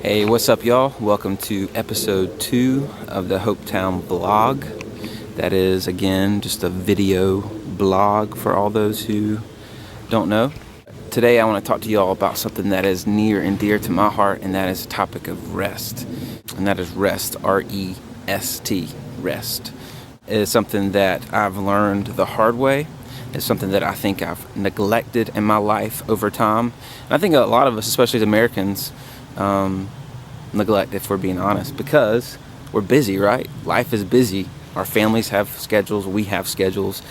Hey, what's up, y'all? Welcome to episode 2 of the Hopetown vlog. That is, again, just a video blog for all those who don't know. Today, I want to talk to y'all about something that is near and dear to my heart, and that is the topic of rest. And that is rest, R-E-S-T, rest. It is something that I've learned the hard way. It's something that I think I've neglected in my life over time. And I think a lot of us, especially as Americans, neglect, if we're being honest, because we're busy, right? Life is busy. Our families have schedules. We have schedules.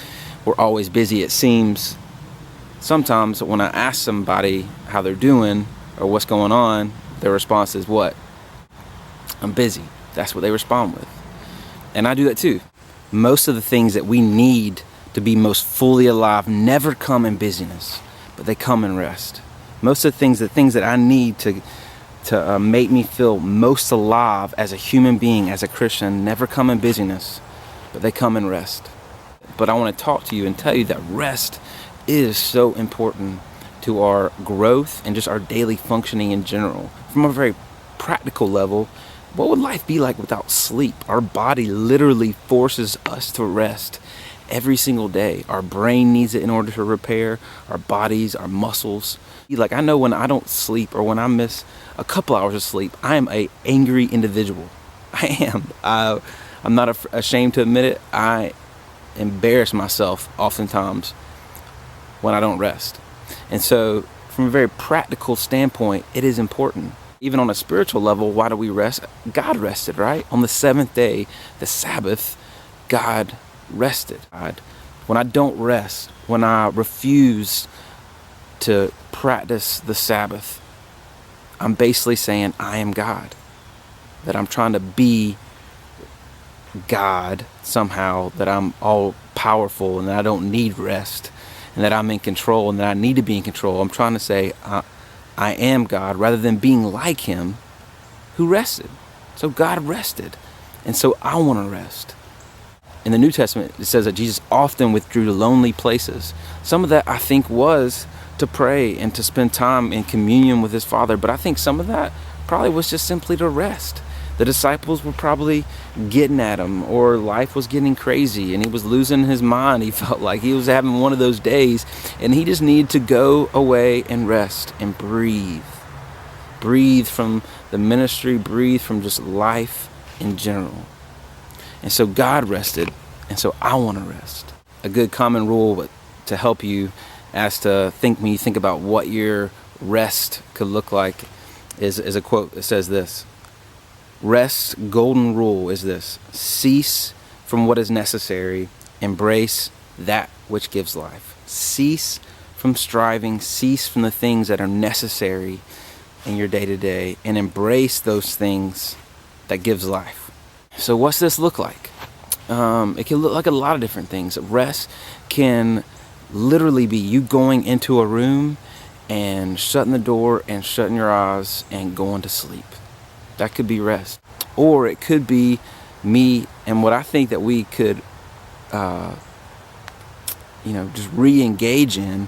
We're always busy. It seems sometimes when I ask somebody how they're doing or what's going on, their response is what? I'm busy. That's what they respond with. And I do that too. Most of the things that we need to be most fully alive never come in busyness, but they come in rest. Most of the things that I need to make me feel most alive as a human being, as a Christian, never come in busyness, but they come in rest. But I want to talk to you and tell you that rest is so important to our growth and just our daily functioning in general. From a very practical level, what would life be like without sleep? Our body literally forces us to rest every single day. Our brain needs it in order to repair, our bodies, our muscles. Like, I know when I don't sleep or when I miss a couple hours of sleep, I am an angry individual. I am. I'm not ashamed to admit it. I embarrass myself oftentimes when I don't rest. And so from a very practical standpoint, it is important. Even on a spiritual level, why do we rest? God rested, right? On the seventh day, the Sabbath, God rested. When I don't rest, when I refuse to practice the Sabbath, I'm basically saying I am God. That I'm trying to be God somehow, that I'm all powerful and that I don't need rest and that I'm in control and that I need to be in control. I'm trying to say I am God rather than being like Him who rested. So God rested. And so I want to rest. In the New Testament, it says that Jesus often withdrew to lonely places. Some of that, I think, was to pray and to spend time in communion with His Father. But I think some of that probably was just simply to rest. The disciples were probably getting at Him, or life was getting crazy and He was losing His mind. He felt like He was having one of those days and He just needed to go away and rest and breathe. Breathe from the ministry, breathe from just life in general. And so God rested, and so I want to rest. A good common rule to help you as to think when you think about what your rest could look like is a quote that says this: rest's golden rule is this: cease from what is necessary, embrace that which gives life. Cease from striving, cease from the things that are necessary in your day-to-day, and embrace those things that gives life. So what's this look like? It can look like a lot of different things. Rest can literally be you going into a room and shutting the door and shutting your eyes and going to sleep. That could be rest. Or it could be me, and what I think that we could just re-engage in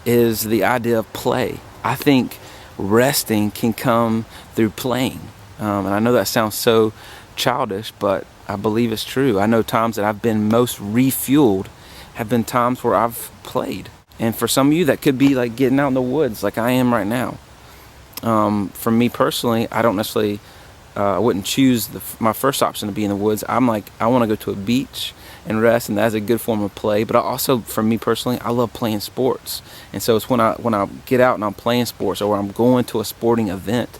is the idea of play. I think resting can come through playing. And I know that sounds so childish, but I believe it's true. I know times that I've been most refueled have been times where I've played. And for some of you, that could be like getting out in the woods like I am right now. For me personally, I don't necessarily, I wouldn't choose my first option to be in the woods. I'm like, I want to go to a beach and rest, and that's a good form of play. But I also, for me personally, I love playing sports. And so it's when I get out and I'm playing sports, or I'm going to a sporting event,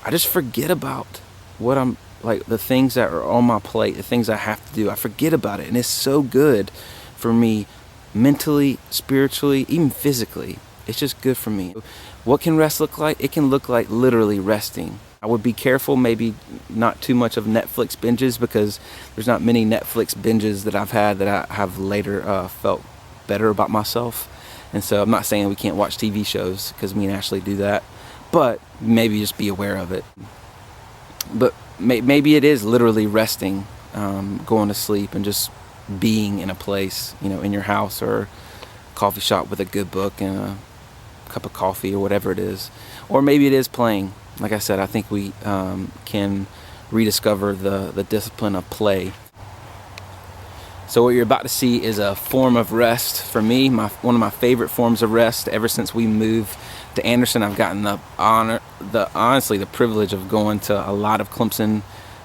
I just forget about what I'm, like, the things that are on my plate, the things I have to do. I forget about it, and it's so good for me mentally, spiritually, even physically. It's just good for me. What can rest look like? It can look like literally resting. I would be careful, maybe not too much of Netflix binges, because there's not many Netflix binges that I've had that I have later felt better about myself. And so I'm not saying we can't watch TV shows, because me and Ashley do that, but maybe just be aware of it. But maybe it is literally resting, going to sleep and just being in a place, in your house or coffee shop with a good book and a cup of coffee or whatever it is. Or maybe it is playing. like I said, I think we can rediscover the discipline of play. So what you're about to see is a form of rest for me, one of my favorite forms of rest. Ever since we moved to Anderson, I've gotten the honestly the privilege of going to a lot of Clemson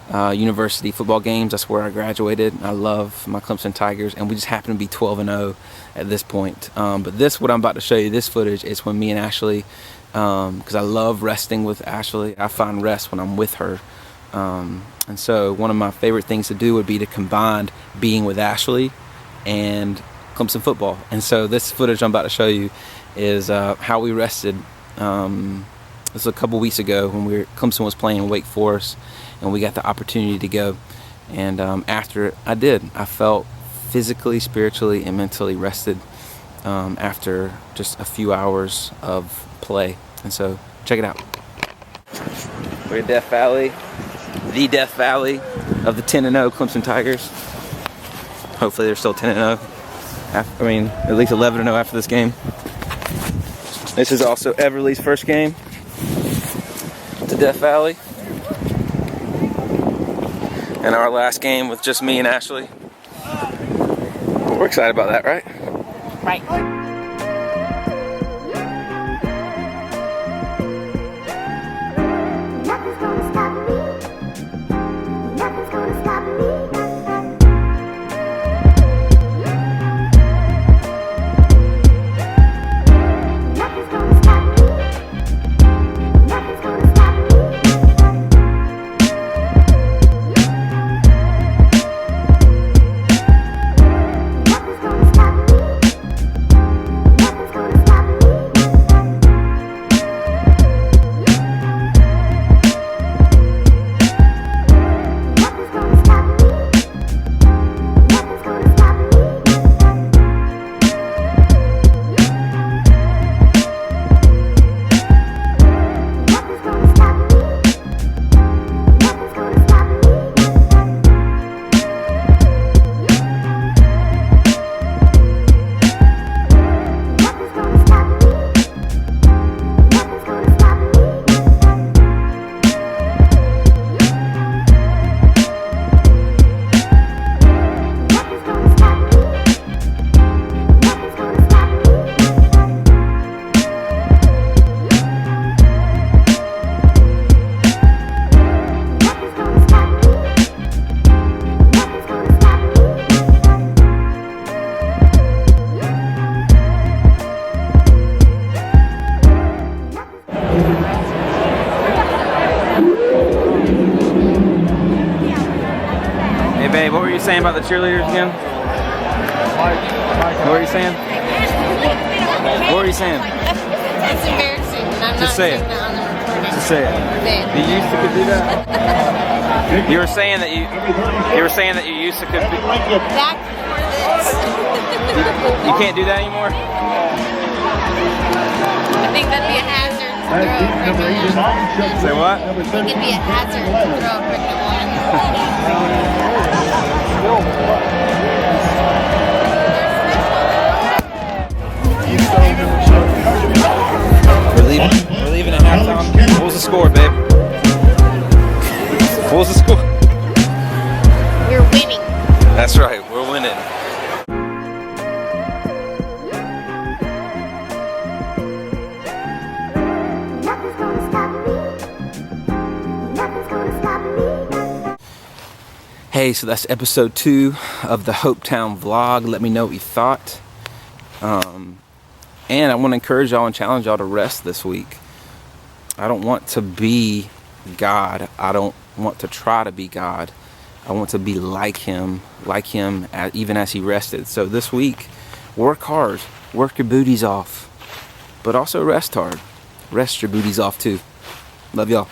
University football games. That's where I graduated. I love my Clemson Tigers, and we just happen to be 12-0 at this point. But what I'm about to show you, this footage, is when me and Ashley, because I love resting with Ashley. I find rest when I'm with her. And so one of my favorite things to do would be to combine being with Ashley and Clemson football. And so this footage I'm about to show you is how we rested. This was a couple weeks ago when Clemson was playing Wake Forest, and we got the opportunity to go. And after I felt physically, spiritually, and mentally rested after just a few hours of play. And so check it out. We're at Death Valley. The Death Valley of the 10-0 Clemson Tigers. Hopefully they're still 10-0. I mean, at least 11-0 after this game. This is also Everly's first game to Death Valley. And our last game with just me and Ashley. We're excited about that, right? Right. Babe, what were you saying about the cheerleaders again? What were you saying? What were you saying? It's embarrassing, and I'm Just not say saying it. that on the recording. Just say it. You used to could do that? You were saying that you were saying that you used to could be. Back before this. You can't do that anymore? I think that'd be a hazard to throw a pregnant woman. Say what? I think it'd be a hazard to throw a pregnant woman. We're leaving at halftime. What was the score, babe? What was the score? We're winning. That's right, we're winning. Hey, so that's episode 2 of the Hopetown vlog. Let me know what you thought. And I want to encourage y'all and challenge y'all to rest this week. I don't want to be God. I don't want to try to be God. I want to be like him even as he rested. So this week, work hard, work your booties off, but also rest hard. Rest your booties off too. Love y'all.